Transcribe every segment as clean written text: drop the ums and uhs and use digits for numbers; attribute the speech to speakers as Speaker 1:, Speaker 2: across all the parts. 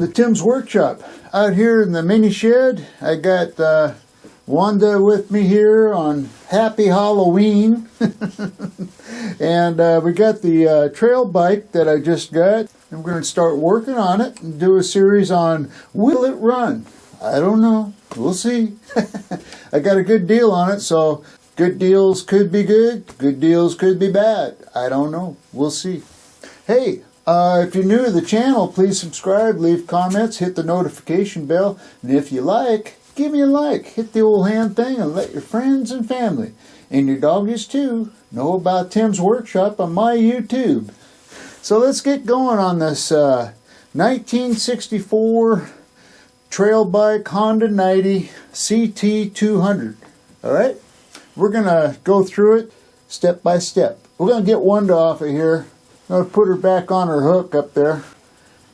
Speaker 1: welcome to Tim's Workshop. Out here in the mini shed, I got Wanda with me here on Happy Halloween. And we got the trail bike that I just got. And we're going to start working on it and do a series on will it run? I don't know. We'll see. I got a good deal on it, so good deals could be good. Good deals could be bad. I don't know. We'll see. Hey, if you're new to the channel, please subscribe, leave comments, hit the notification bell, and if you like, give me a like. Hit the old hand thing and let your friends and family, and your doggies too, know about Tim's Workshop on my YouTube. So let's get going on this 1964 trail bike Honda 90 CT200. Alright? We're going to go through it step by step. We're going to get Wanda off of here. I'm going to put her back on her hook up there.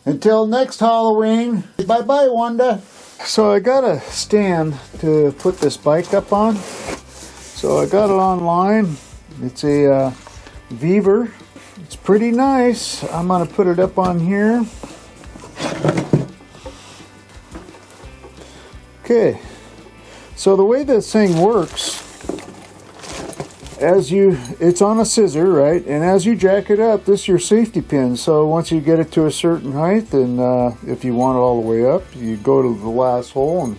Speaker 1: Until next Halloween, bye-bye, Wanda. So I got a stand to put this bike up on. So I got it online. It's a Beaver. It's pretty nice. I'm going to put it up on here. Okay. So the way this thing works, it's on a scissor, right? And as you jack it up, this is your safety pin. So once you get it to a certain height, and if you want it all the way up, you go to the last hole, and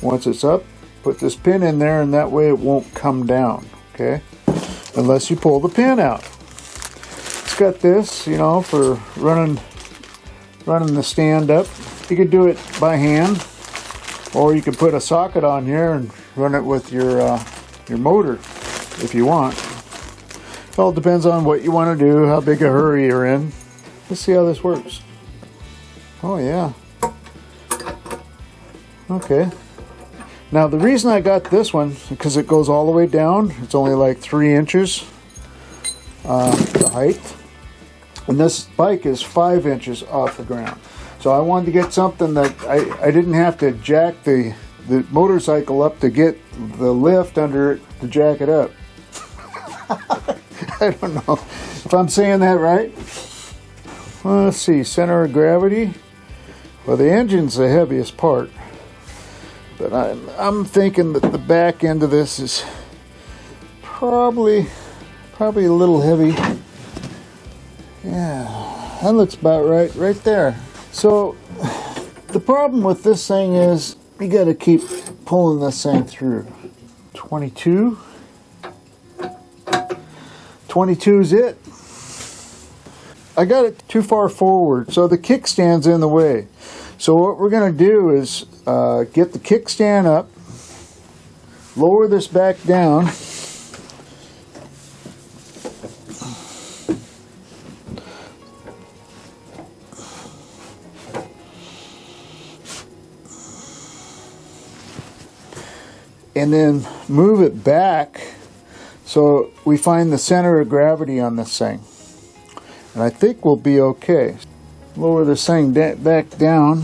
Speaker 1: once it's up, put this pin in there, and that way it won't come down, okay? Unless you pull the pin out. It's got this, you know, for running the stand up. You could do it by hand, or you could put a socket on here and run it with your motor. If you want. It all depends on what you want to do, how big a hurry you're in. Let's see how this works. Oh yeah. Okay. Now the reason I got this one, because it goes all the way down. It's only like 3 inches the height. And this bike is 5 inches off the ground. So I wanted to get something that I didn't have to jack the motorcycle up to get the lift under it to jack it up. I don't know if I'm saying that right. Well, let's see, center of gravity. Well, the engine's the heaviest part, but I'm thinking that the back end of this is probably a little heavy. Yeah, that looks about right there. So the problem with this thing is you got to keep pulling this thing through. 22. 22 is it. I got it too far forward, so the kickstand's in the way. So what we're going to do is get the kickstand up, lower this back down, and then move it back so we find the center of gravity on this thing. And I think we'll be okay. Lower this thing back down.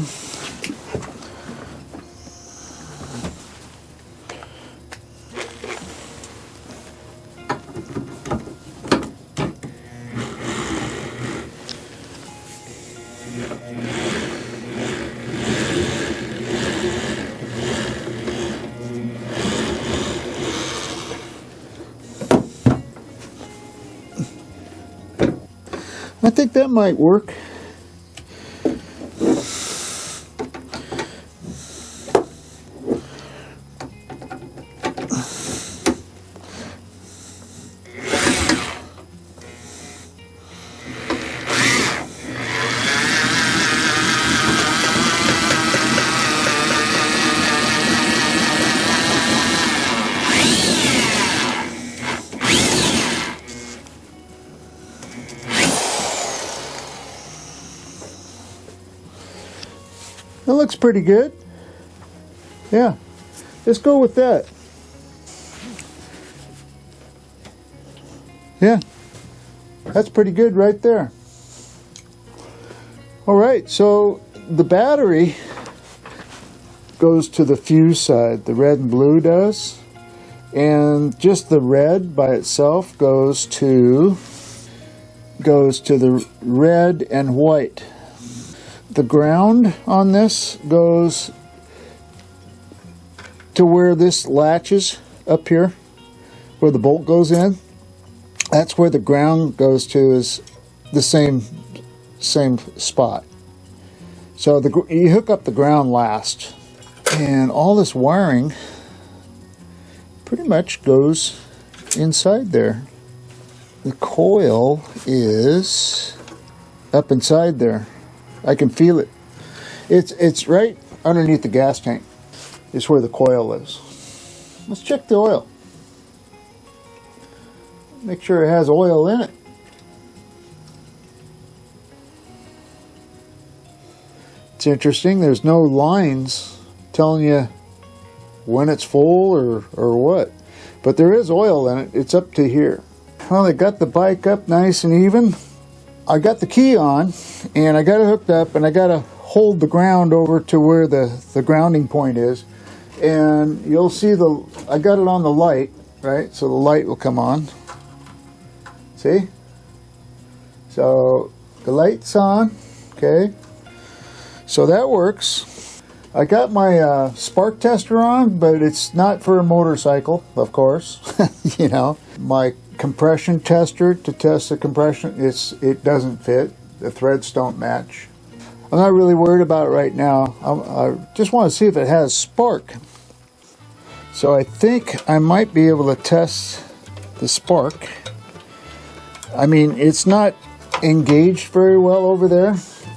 Speaker 1: I think that might work. That looks pretty good. Yeah, let's go with that. Yeah, that's pretty good right there. Alright, so the battery goes to the fuse side. The red and blue does. And just the red by itself goes to the red and white. the ground on this goes to where this latches up here, where the bolt goes in. That's where the ground goes to, is the same spot. So you hook up the ground last, and all this wiring pretty much goes inside there. The coil is up inside there. I can feel it. It's right underneath the gas tank. Is where the coil is. Let's check the oil. Make sure it has oil in it. It's interesting, there's no lines telling you when it's full or what. But there is oil in it. It's up to here. Well, they got the bike up nice and even. I got the key on, and I got it hooked up, and I got to hold the ground over to where the grounding point is. And you'll see I got it on the light, right? So the light will come on. See? So the light's on, okay? So that works. I got my spark tester on, but it's not for a motorcycle, of course. You know, my compression tester to test the compression, it doesn't fit. The threads don't match. I'm not really worried about it right now. I just want to see if it has spark. So I think I might be able to test the spark. I mean, it's not engaged very well over there,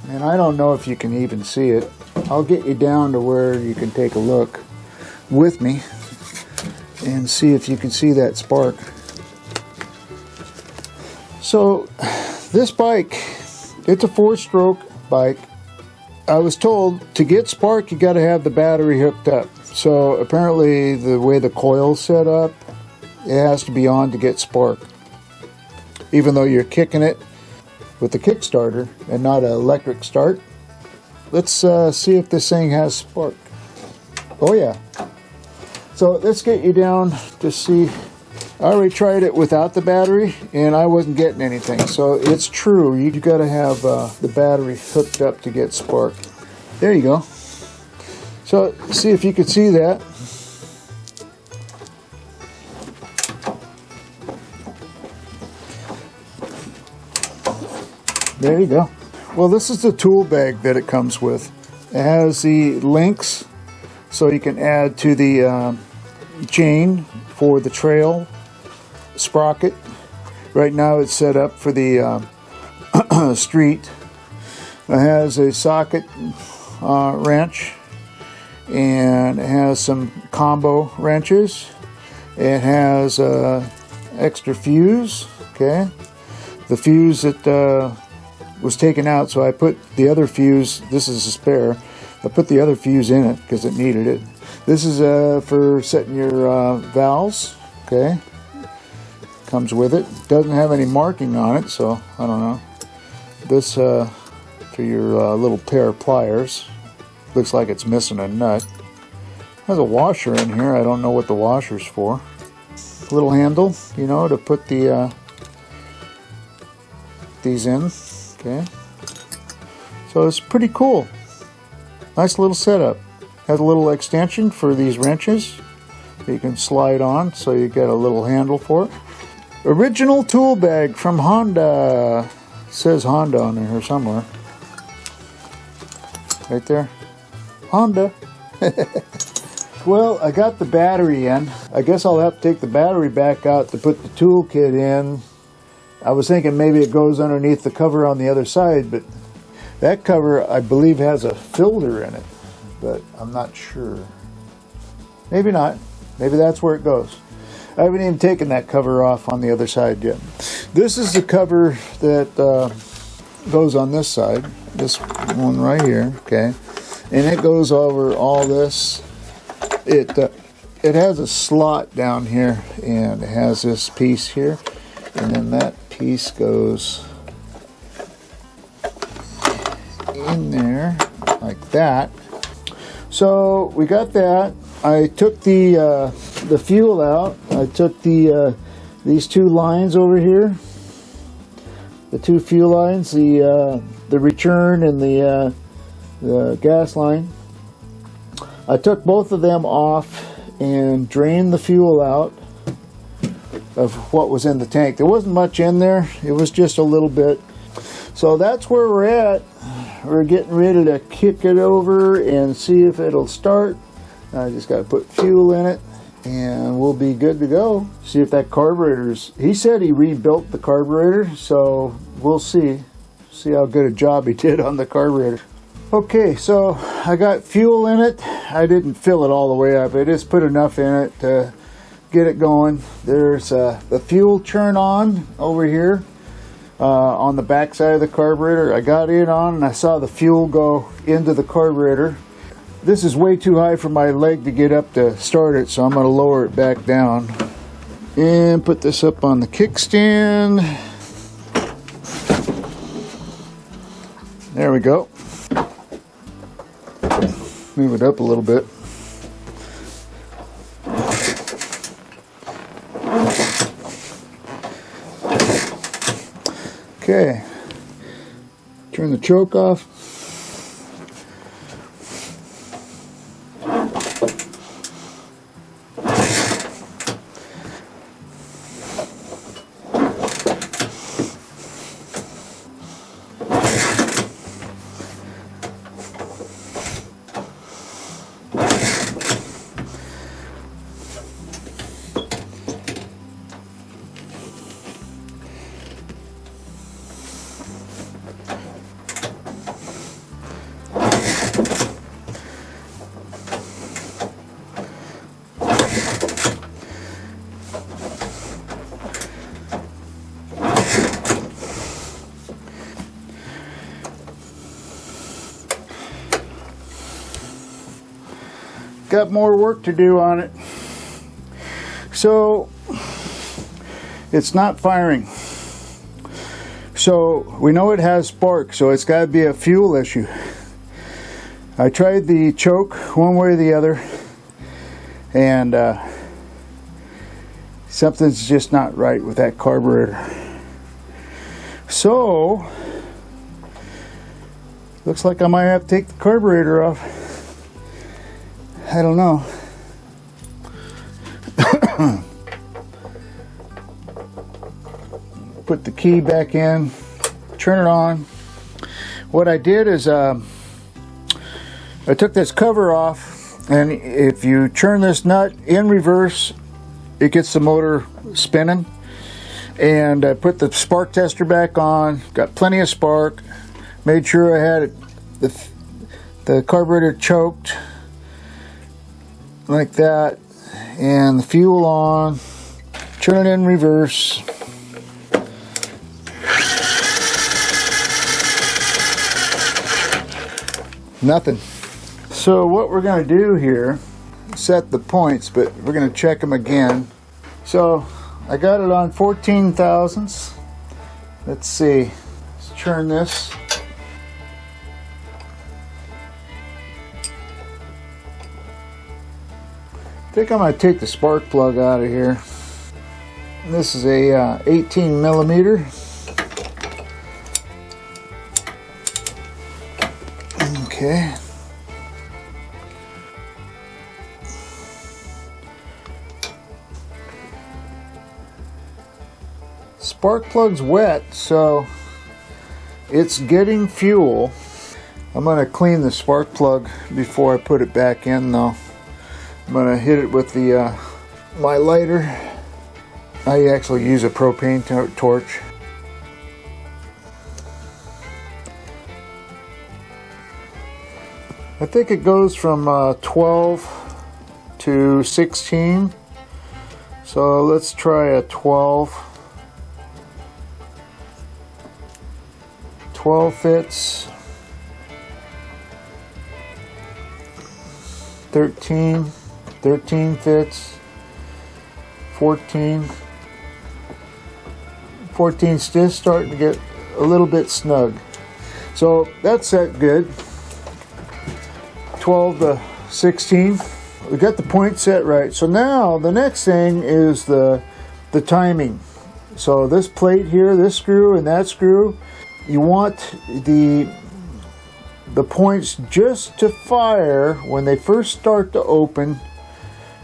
Speaker 1: and I don't know if you can even see it. I'll get you down to where you can take a look with me and see if you can see that spark. So this bike, it's a 4-stroke bike. I was told to get spark you got to have the battery hooked up. So apparently the way the coil's set up, it has to be on to get spark. Even though you're kicking it with the Kickstarter and not an electric start. Let's see if this thing has spark. Oh yeah. So let's get you down to see. I already tried it without the battery and I wasn't getting anything. So it's true, you got to have the battery hooked up to get spark. There you go. So see if you can see that. There you go. Well, this is the tool bag that it comes with. It has the links so you can add to the chain for the trail sprocket. Right now it's set up for the street. It has a socket wrench, and it has some combo wrenches. It has extra fuse. Okay, the fuse that was taken out, so I put the other fuse. This is a spare. I put the other fuse in it because it needed it. This is for setting your valves. Okay, comes with it. Doesn't have any marking on it, so I don't know. This for your little pair of pliers. Looks like it's missing a nut. Has a washer in here. I don't know what the washer's for. A little handle, you know, to put the these in. Okay, so it's pretty cool. Nice little setup. Has a little extension for these wrenches that you can slide on, so you get a little handle for it. Original tool bag from Honda. It says Honda on here somewhere. Right there. Honda. Well, I got the battery in. I guess I'll have to take the battery back out to put the toolkit in. I was thinking maybe it goes underneath the cover on the other side, but that cover, I believe, has a filter in it, but I'm not sure. Maybe not. Maybe that's where it goes. I haven't even taken that cover off on the other side yet. This is the cover that goes on this side, this one right here, okay? And it goes over all this. It has a slot down here, and it has this piece here, and then that piece goes in there like that. So we got that. I took the fuel out. I took these two lines over here, the two fuel lines, the return and the the gas line. I took both of them off and drained the fuel out of what was in the tank. There wasn't much in there, it was just a little bit. So that's where we're at. We're getting ready to kick it over and see if it'll start. I just got to put fuel in it and we'll be good to go. See if that carburetor's, he said he rebuilt the carburetor, so we'll see how good a job he did on the carburetor. Okay, so I got fuel in it. I didn't fill it all the way up. I just put enough in it to get it going. There's the fuel turn on over here on the back side of the carburetor. I got it on and I saw the fuel go into the carburetor. This is way too high for my leg to get up to start it, so I'm going to lower it back down and put this up on the kickstand. There we go. Move it up a little bit. Okay. Turn the choke off. Got more work to do on it. So it's not firing. So we know it has spark, so it's got to be a fuel issue. I tried the choke one way or the other, and something's just not right with that carburetor. So looks like I might have to take the carburetor off. I don't know. Put the key back in, turn it on. What I did is I took this cover off, and if you turn this nut in reverse, it gets the motor spinning. And I put the spark tester back on, got plenty of spark, made sure I had the carburetor choked like that, and the fuel on, turn it in reverse. Nothing. So what we're going to do here, set the points, but we're going to check them again. So I got it on 14 thousandths. Let's see, let's turn this. I think I'm going to take the spark plug out of here. This is a 18 millimeter. Okay. Spark plug's wet, so it's getting fuel. I'm going to clean the spark plug before I put it back in though. I'm going to hit it with the my lighter. I actually use a propane torch. I think it goes from 12 to 16. So let's try a 12. 12 fits. 13 fits. 14 still starting to get a little bit snug. So that's set good. 12 to 16. We got the point set right. So now the next thing is the timing. So this plate here, this screw and that screw, you want the the points just to fire when they first start to open.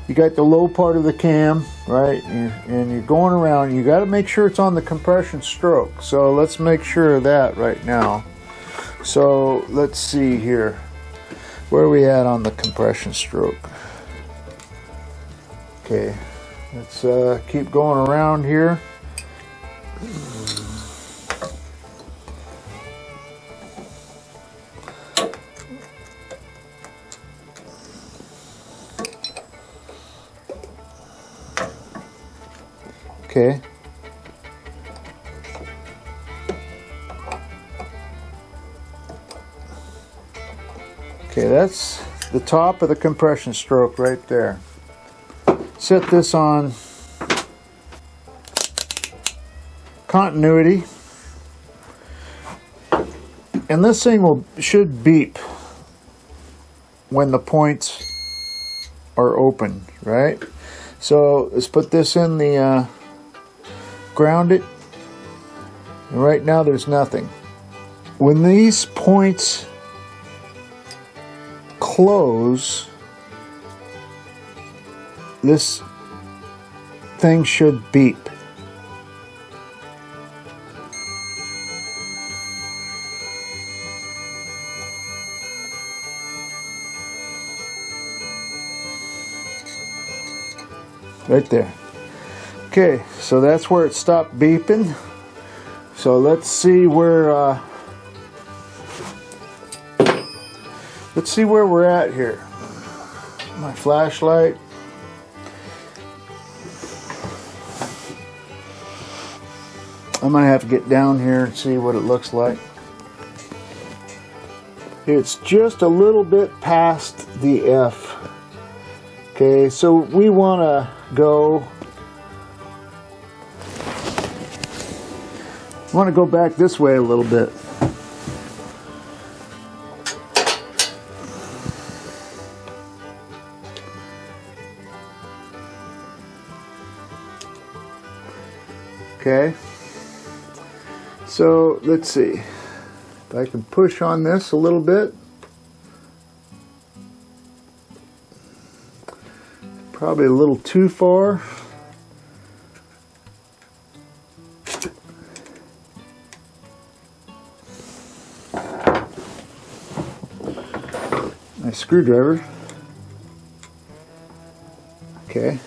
Speaker 1: You got the low part of the cam, right? And you're going around. You got to make sure it's on the compression stroke. So let's make sure of that right now. So let's see here. Where are we at on the compression stroke? Okay, let's keep going around here. Okay. Okay, that's the top of the compression stroke right there. Set this on continuity, and this thing should beep when the points are open, right? So let's put this in the ground it, and right now there's nothing. When these points close, this thing should beep. Right there. Okay, so that's where it stopped beeping. So let's see where we're at here. My flashlight. I'm gonna have to get down here and see what it looks like. It's just a little bit past the F. Okay, so we want to go. I want to go back this way a little bit. Okay, so let's see if I can push on this a little bit. Probably a little too far. Nice screwdriver. Okay.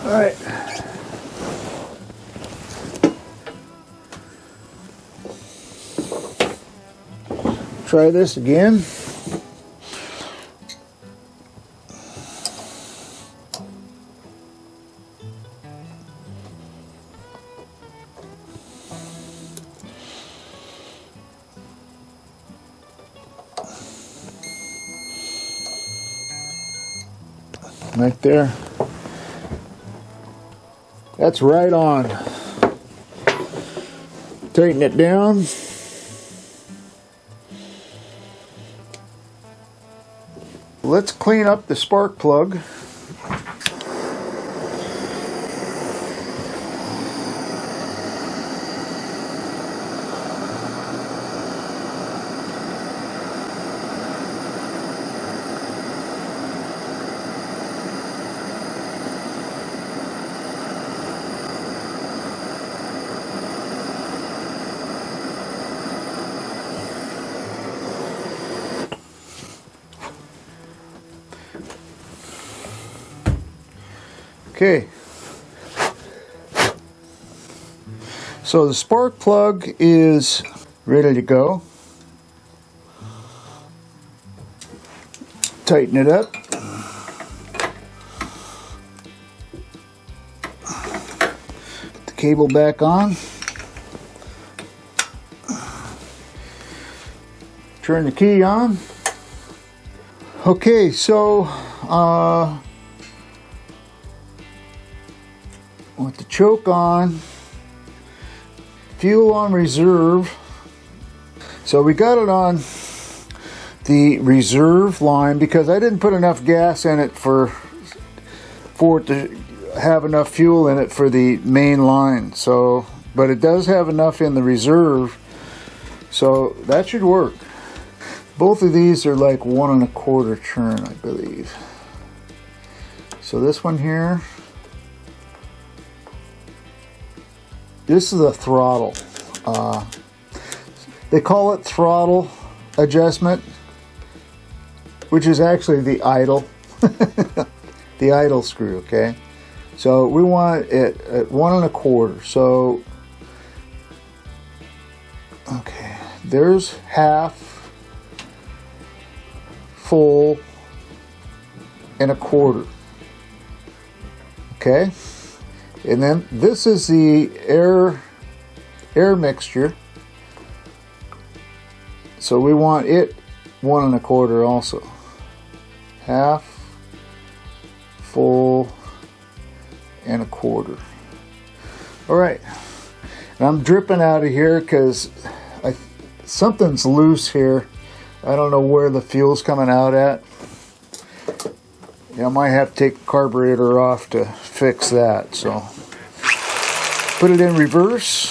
Speaker 1: All right. Try this again. Right there. That's right on. Tighten it down. Let's clean up the spark plug. Okay, so the spark plug is ready to go. Tighten it up. Put the cable back on. Turn the key on. Okay, so with the choke on, fuel on reserve. So we got it on the reserve line because I didn't put enough gas in it for it to have enough fuel in it for the main line. So, but it does have enough in the reserve, so that should work. Both of these are like 1 1/4 churn, I believe. So this one here, this is a throttle. They call it throttle adjustment, which is actually the idle, the idle screw, okay? So we want it at 1 1/4. So, okay, there's half, full, and 1/4. Okay, and then this is the air mixture. So we want it 1 1/4 also. Half, full, and 1/4. All right, and I'm dripping out of here because something's loose here. I don't know where the fuel's coming out at. Yeah, I might have to take the carburetor off to fix that. So put it in reverse.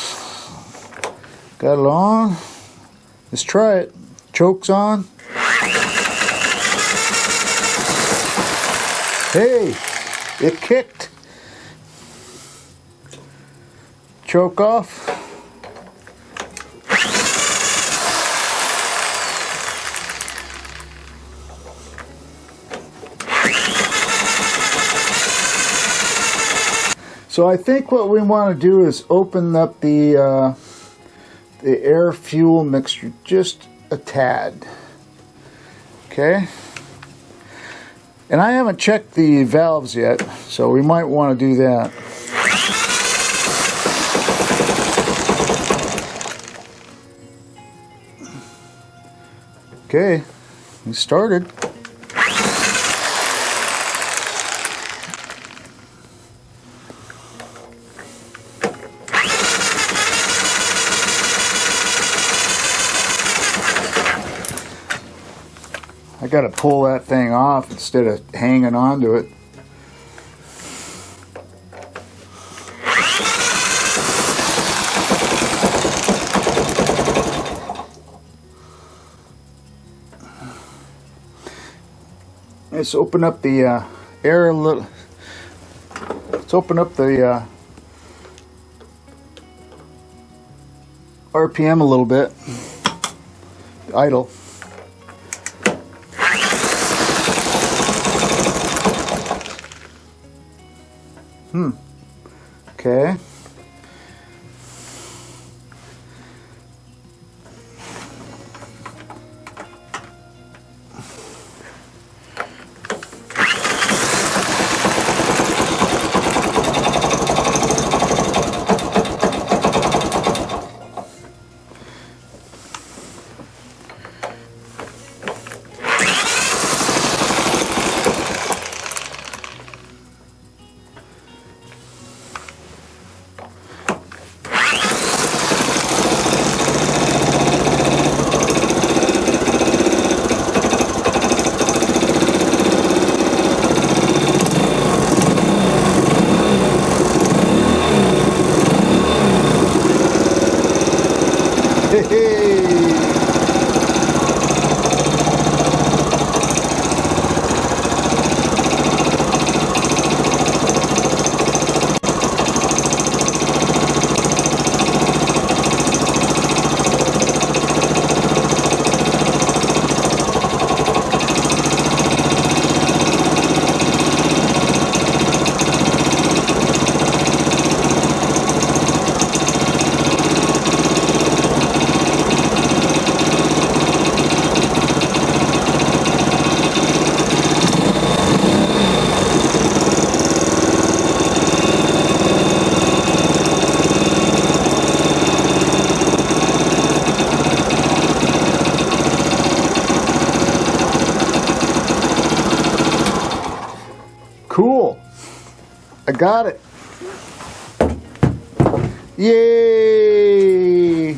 Speaker 1: Got it on. Let's try it. Choke's on. Hey, it kicked. Choke off. So I think what we want to do is open up the air fuel mixture just a tad. Okay. And I haven't checked the valves yet, so we might want to do that. Okay, we started. I gotta pull that thing off instead of hanging on to it. Let's open up the air a little. Let's open up the RPM a little bit. Idle. Okay. Cool. I got it. Yay!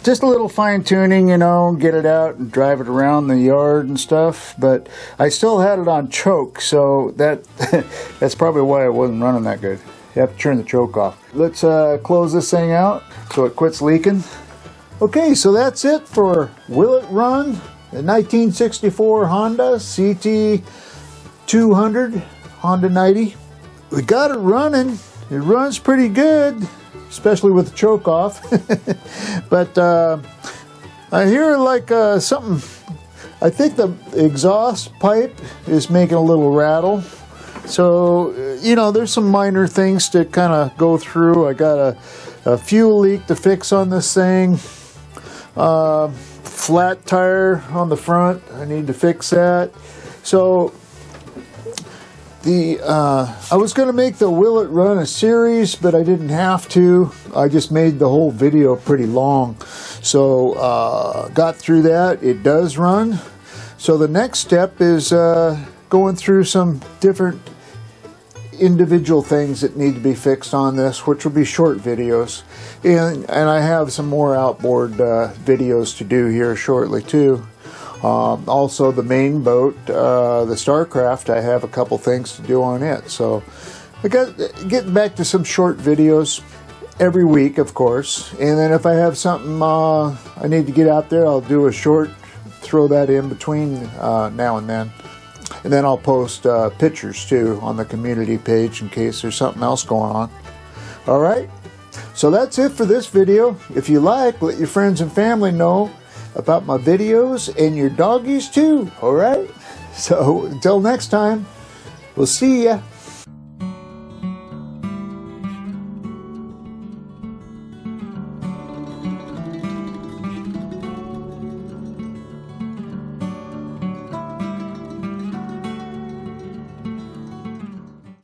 Speaker 1: Just a little fine tuning, you know, get it out and drive it around the yard and stuff, but I still had it on choke, so that's probably why it wasn't running that good. You have to turn the choke off. Let's close this thing out so it quits leaking. Okay, so that's it for Will It Run? a 1964 Honda CT200, Honda 90. We got it running. It runs pretty good, especially with the choke off. But I hear like something. I think the exhaust pipe is making a little rattle. So, you know, there's some minor things to kind of go through. I got a fuel leak to fix on this thing. Flat tire on the front. I need to fix that. So, I was going to make the Will It Run a series, but I didn't have to. I just made the whole video pretty long. So, got through that. It does run. So the next step is going through some different individual things that need to be fixed on this, which will be short videos. And I have some more outboard videos to do here shortly too. Also the main boat, the Starcraft, I have a couple things to do on it. So I got getting back to some short videos every week, of course. And then if I have something I need to get out there, I'll do a short, throw that in between now and then. And then I'll post pictures too on the community page in case there's something else going on. Alright, so that's it for this video. If you like, let your friends and family know about my videos and your doggies too. Alright, so until next time, we'll see ya.